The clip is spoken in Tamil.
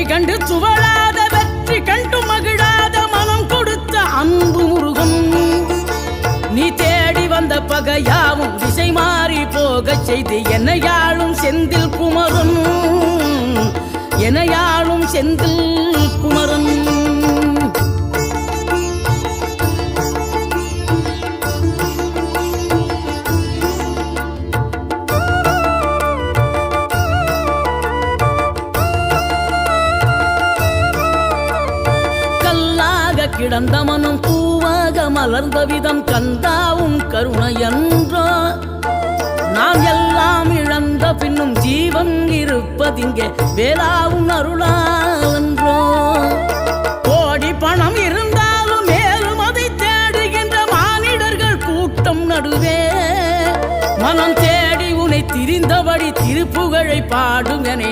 வழி கண்டு துவளாத வெற்றி கண்டு மகிழாத மனம் கொடுத்த அன்பு முருகன். நீ தேடி வந்த பகையாவும் திசை மாறி போகச் செய்து என்னையாளும் செந்தில் குமரன், என்னையாளும் செந்தில் குமரன். கிடந்த மனம் பூவாக மலர்ந்த விதம் கந்தாவும் கருணை என்றோ. நாம் எல்லாம் இழந்த பின்னும் ஜீவன் இருப்பதிங்கே வேளாவும் அருளாவென்றோ. கோடி பணம் இருந்தாலும் மேலும் அதை தேடுகின்ற மானிடர்கள் கூட்டம் நடுவே மனம் தேடி உனை திரிந்தபடி திருப்புகழை பாடும் என